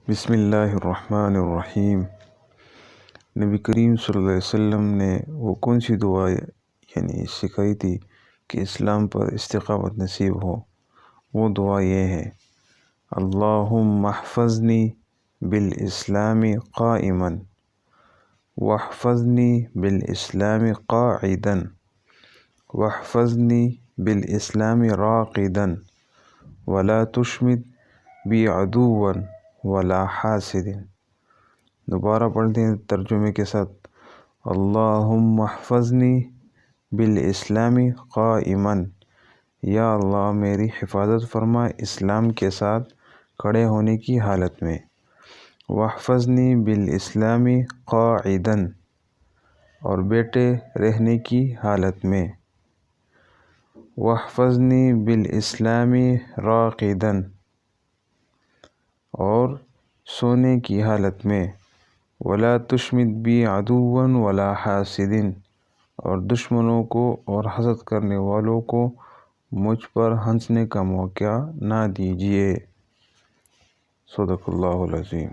بسم اللہ الرحمن الرحیم۔ نبی کریم صلی اللہ علیہ وسلم نے وہ کون سی دعا سکھائی تھی کہ اسلام پر استقامت نصیب ہو؟ وہ دعا یہ ہے: اللہم احفظنی بالاسلام قائما واحفظنی بالاسلام قاعدا واحفظنی بالاسلام راقدا ولا تشمت بی عدوا ولا حاسد۔ دوبارہ پڑھتے ہیں ترجمے کے ساتھ: اللہم احفظنی بالاسلام قائما، یا اللہ میری حفاظت فرما اسلام کے ساتھ کھڑے ہونے کی حالت میں۔ واحفظنی بالاسلام قاعدا، اور بیٹھے رہنے کی حالت میں۔ واحفظنی بالاسلام راقدا، اور سونے کی حالت میں۔ ولا تشمت بی عدوا ولا حاسد، اور دشمنوں کو اور حسد کرنے والوں کو مجھ پر ہنسنے کا موقع نہ دیجیے۔ صدق اللہ العظیم۔